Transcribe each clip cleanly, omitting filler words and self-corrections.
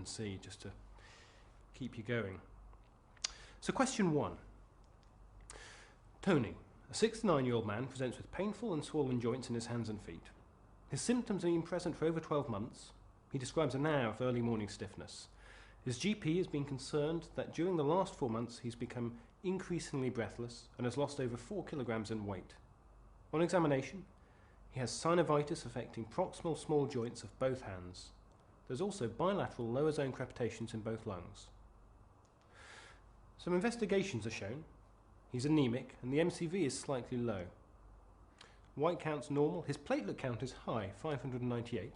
C just to keep you going. So question 1. Tony, a 69-year-old man, presents with painful and swollen joints in his hands and feet. His symptoms have been present for over 12 months. He describes an hour of early morning stiffness. His GP has been concerned that during the last 4 months he's become increasingly breathless and has lost over 4 kilograms in weight. On examination, he has synovitis affecting proximal small joints of both hands. There's also bilateral lower zone crepitations in both lungs. Some investigations are shown. He's anemic and the MCV is slightly low. White count's normal, his platelet count is high, 598.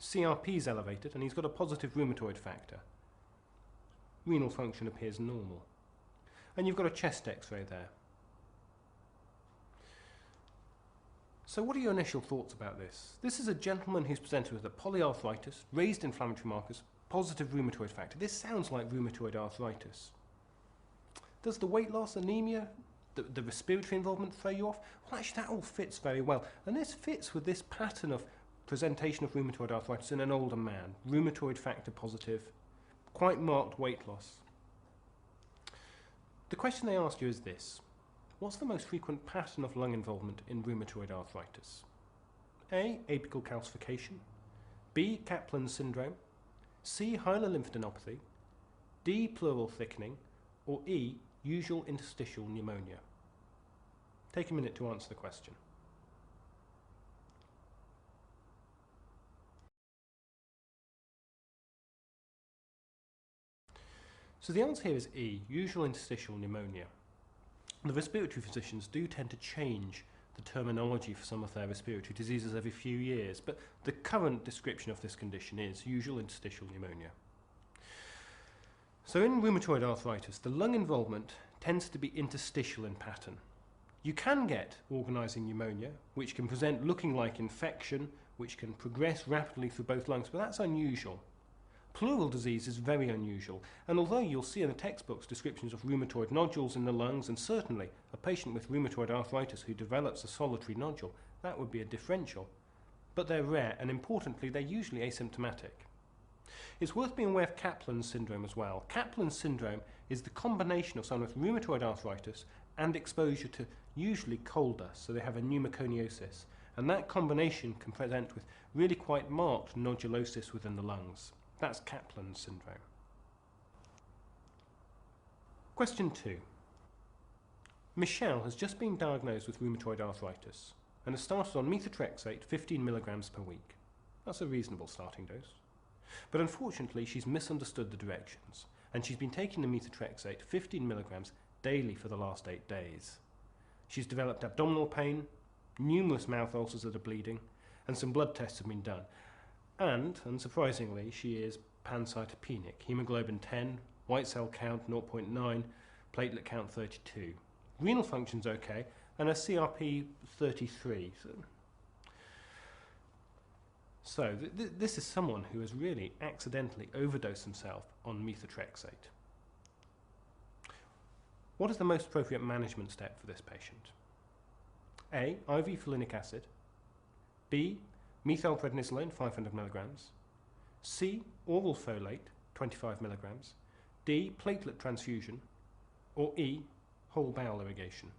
CRP is elevated and he's got a positive rheumatoid factor. Renal function appears normal. And you've got a chest x-ray there. So what are your initial thoughts about this? This is a gentleman who's presented with a polyarthritis, raised inflammatory markers, positive rheumatoid factor. This sounds like rheumatoid arthritis. Does the weight loss, anemia, the respiratory involvement throw you off? Well, actually that all fits very well. And this fits with this pattern of presentation of rheumatoid arthritis in an older man. Rheumatoid factor positive, quite marked weight loss. The question they ask you is this. What's the most frequent pattern of lung involvement in rheumatoid arthritis? A. Apical calcification. B. Kaplan syndrome. C. Hilar lymphadenopathy. D. Pleural thickening. Or E. Usual interstitial pneumonia. Take a minute to answer the question. So the answer here is E. Usual interstitial pneumonia. The respiratory physicians do tend to change the terminology for some of their respiratory diseases every few years, but the current description of this condition is usual interstitial pneumonia. So in rheumatoid arthritis, the lung involvement tends to be interstitial in pattern. You can get organising pneumonia, which can present looking like infection, which can progress rapidly through both lungs, but that's unusual. Pleural disease is very unusual, and although you'll see in the textbooks descriptions of rheumatoid nodules in the lungs, and certainly a patient with rheumatoid arthritis who develops a solitary nodule, that would be a differential. But they're rare, and importantly, they're usually asymptomatic. It's worth being aware of Kaplan syndrome as well. Kaplan syndrome is the combination of someone with rheumatoid arthritis and exposure to usually coal dust, so they have a pneumoconiosis, and that combination can present with really quite marked nodulosis within the lungs. That's Kaplan syndrome. Question 2. Michelle has just been diagnosed with rheumatoid arthritis and has started on methotrexate 15 milligrams per week. That's a reasonable starting dose. But unfortunately she's misunderstood the directions and she's been taking the methotrexate 15 milligrams daily for the last 8 days. She's developed abdominal pain, numerous mouth ulcers that are bleeding, and some blood tests have been done. And, unsurprisingly, she is pancytopenic, hemoglobin 10, white cell count 0.9, platelet count 32. Renal function's okay, and a CRP 33. So this is someone who has really accidentally overdosed himself on methotrexate. What is the most appropriate management step for this patient? A. IV folinic acid. B. Methylprednisolone 500 milligrams. C. Oral folate 25 milligrams. D. Platelet transfusion. Or E. Whole bowel irrigation.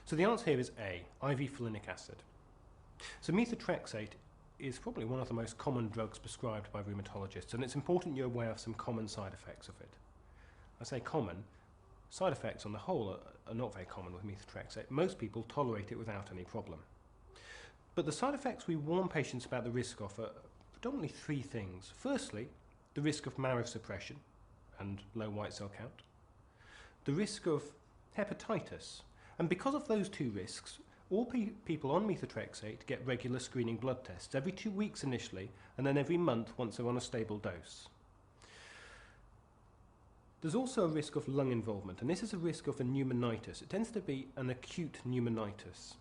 So the answer here is A. IV folinic acid. So methotrexate is probably one of the most common drugs prescribed by rheumatologists, and it's important you're aware of some common side effects of it. I say common, side effects on the whole are not very common with methotrexate. Most people tolerate it without any problem. But the side effects we warn patients about the risk of are predominantly 3 things. Firstly, the risk of marrow suppression and low white cell count. The risk of hepatitis. And because of those 2 risks, all people on methotrexate get regular screening blood tests, every 2 weeks initially, and then every month once they're on a stable dose. There's also a risk of lung involvement, and this is a risk of a pneumonitis. It tends to be an acute pneumonitis.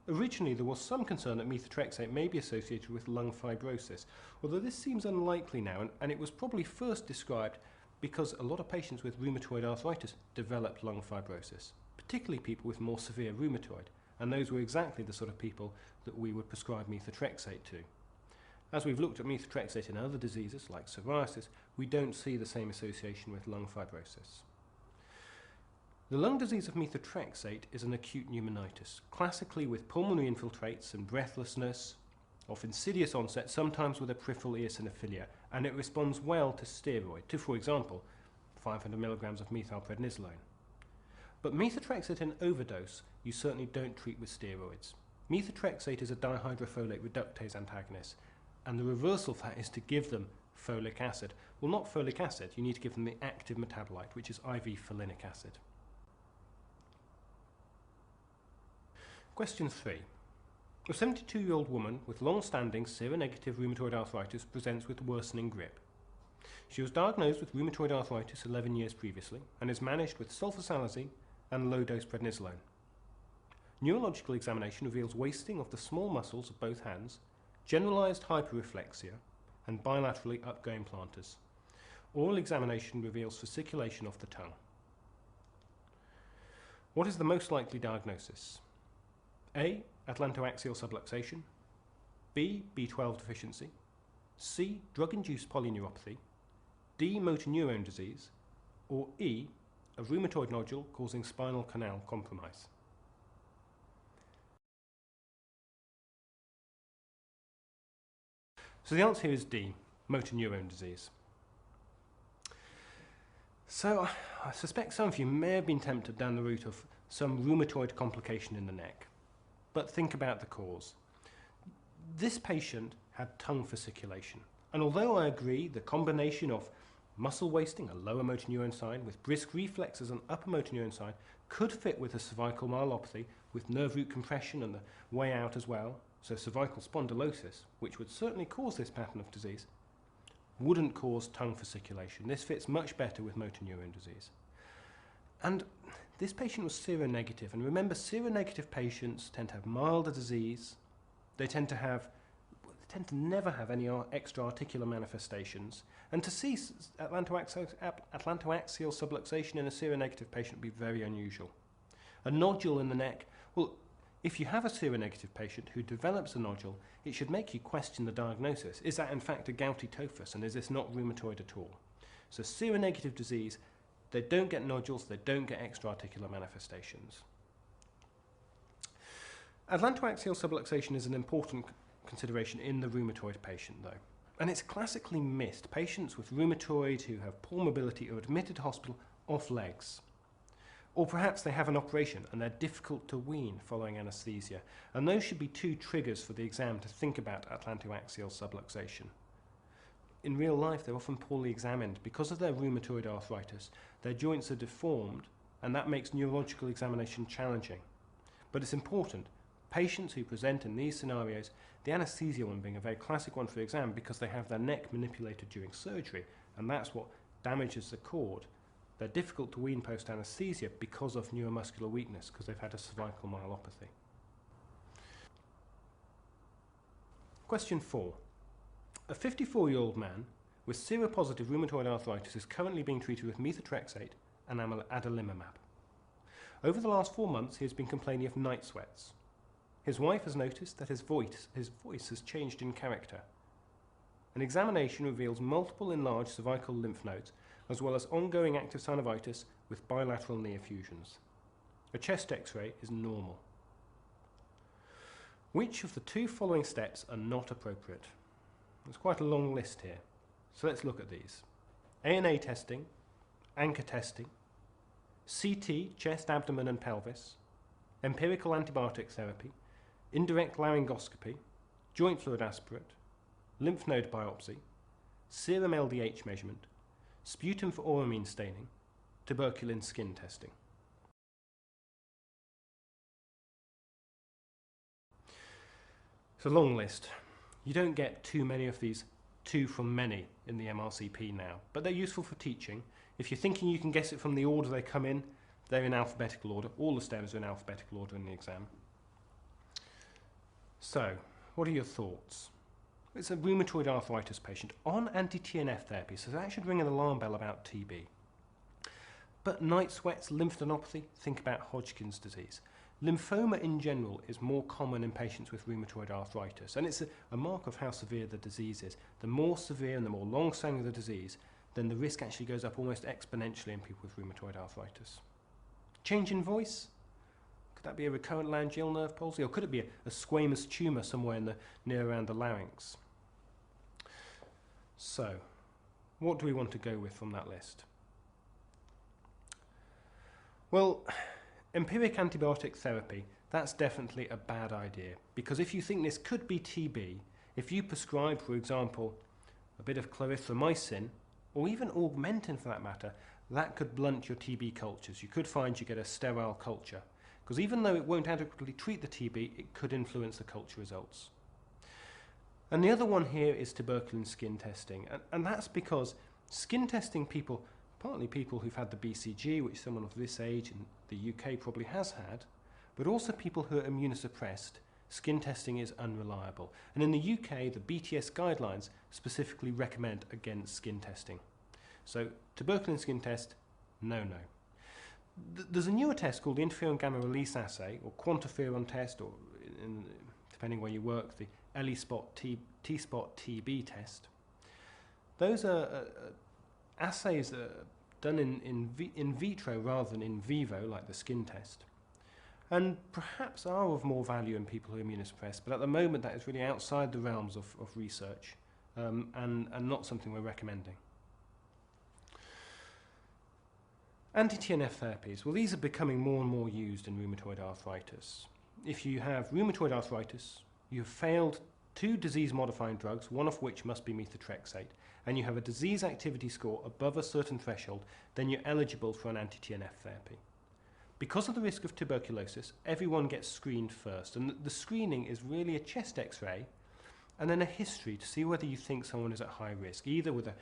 Originally, there was some concern that methotrexate may be associated with lung fibrosis, although this seems unlikely now, and it was probably first described because a lot of patients with rheumatoid arthritis developed lung fibrosis, particularly people with more severe rheumatoid, and those were exactly the sort of people that we would prescribe methotrexate to. As we've looked at methotrexate in other diseases like psoriasis, we don't see the same association with lung fibrosis. The lung disease of methotrexate is an acute pneumonitis, classically with pulmonary infiltrates and breathlessness, of insidious onset, sometimes with a peripheral eosinophilia, and it responds well to steroid, to, for example, 500 milligrams of methylprednisolone. But methotrexate in overdose, you certainly don't treat with steroids. Methotrexate is a dihydrofolate reductase antagonist, and the reversal for that is to give them folic acid. Well, not folic acid, you need to give them the active metabolite, which is IV folinic acid. Question 3. A 72-year-old woman with long-standing seronegative rheumatoid arthritis presents with worsening grip. She was diagnosed with rheumatoid arthritis 11 years previously and is managed with sulfasalazine and low-dose prednisolone. Neurological examination reveals wasting of the small muscles of both hands, generalized hyperreflexia, and bilaterally upgoing planters. Oral examination reveals fasciculation of the tongue. What is the most likely diagnosis? A. Atlantoaxial subluxation. B. B12 deficiency. C. Drug-induced polyneuropathy. D. Motor neurone disease. Or E. A rheumatoid nodule causing spinal canal compromise. So the answer here is D. Motor neurone disease. So I suspect some of you may have been tempted down the route of some rheumatoid complication in the neck. But think about the cause. This patient had tongue fasciculation, and although I agree the combination of muscle wasting, a lower motor neuron sign, with brisk reflexes, an upper motor neuron sign, could fit with a cervical myelopathy with nerve root compression and the way out as well, so cervical spondylosis, which would certainly cause this pattern of disease, wouldn't cause tongue fasciculation. This fits much better with motor neuron disease. And this patient was seronegative, and remember, seronegative patients tend to have milder disease. They tend to never have any extra articular manifestations, and to see atlantoaxial subluxation in a seronegative patient would be very unusual. A nodule in the neck, well, if you have a seronegative patient who develops a nodule, it should make you question the diagnosis. Is that in fact a gouty tophus, and is this not rheumatoid at all? So seronegative disease, they don't get nodules, they don't get extra-articular manifestations. Atlantoaxial subluxation is an important consideration in the rheumatoid patient, though. And it's classically missed. Patients with rheumatoid who have poor mobility are admitted to hospital off legs. Or perhaps they have an operation and they're difficult to wean following anaesthesia. And those should be two triggers for the exam to think about atlantoaxial subluxation. In real life, they're often poorly examined. Because of their rheumatoid arthritis, their joints are deformed, and that makes neurological examination challenging. But it's important. Patients who present in these scenarios, the anaesthesia one being a very classic one for the exam because they have their neck manipulated during surgery, and that's what damages the cord. They're difficult to wean post-anaesthesia because of neuromuscular weakness, because they've had a cervical myelopathy. Question 4. A 54-year-old man with seropositive rheumatoid arthritis is currently being treated with methotrexate and adalimumab. Over the last 4 months, he has been complaining of night sweats. His wife has noticed that his voice has changed in character. An examination reveals multiple enlarged cervical lymph nodes, as well as ongoing active synovitis with bilateral knee effusions. A chest X-ray is normal. Which of the two following steps are not appropriate? There's quite a long list here, so let's look at these. ANA testing, anchor testing, CT, chest, abdomen and pelvis, empirical antibiotic therapy, indirect laryngoscopy, joint fluid aspirate, lymph node biopsy, serum LDH measurement, sputum for auramine staining, tuberculin skin testing. It's a long list. You don't get too many of these 2 from many in the MRCP now, but they're useful for teaching. If you're thinking you can guess it from the order they come in, they're in alphabetical order. All the stems are in alphabetical order in the exam. So, what are your thoughts? It's a rheumatoid arthritis patient on anti-TNF therapies, so that should ring an alarm bell about TB. But night sweats, lymphadenopathy, think about Hodgkin's disease. Lymphoma in general is more common in patients with rheumatoid arthritis, and it's a mark of how severe the disease is. The more severe and the more long-standing the disease, then the risk actually goes up almost exponentially in people with rheumatoid arthritis. Change in voice? Could that be a recurrent laryngeal nerve palsy, or could it be a squamous tumour somewhere in the near around the larynx? So, what do we want to go with from that list? Well, empiric antibiotic therapy, that's definitely a bad idea, because if you think this could be TB, if you prescribe, for example, a bit of clarithromycin, or even augmentin for that matter, that could blunt your TB cultures. You could find you get a sterile culture, because even though it won't adequately treat the TB, it could influence the culture results. And the other one here is tuberculin skin testing, and that's because skin testing people, partly people who've had the BCG, which someone of this age in the UK probably has had, but also people who are immunosuppressed, skin testing is unreliable. And in the UK, the BTS guidelines specifically recommend against skin testing. So tuberculin skin test, no. There's a newer test called the interferon gamma release assay, or quantiferon test, or depending where you work, the T-spot TB test. Those are assays that are done in vitro rather than in vivo, like the skin test, and perhaps are of more value in people who are immunosuppressed, but at the moment that is really outside the realms of research and not something we're recommending. Anti-Tnf therapies, well, these are becoming more and more used in rheumatoid arthritis. If you have rheumatoid arthritis, you have failed 2 disease-modifying drugs, one of which must be methotrexate, and you have a disease activity score above a certain threshold, then you're eligible for an anti-TNF therapy. Because of the risk of tuberculosis, everyone gets screened first, and the screening is really a chest x-ray and then a history to see whether you think someone is at high risk, either with a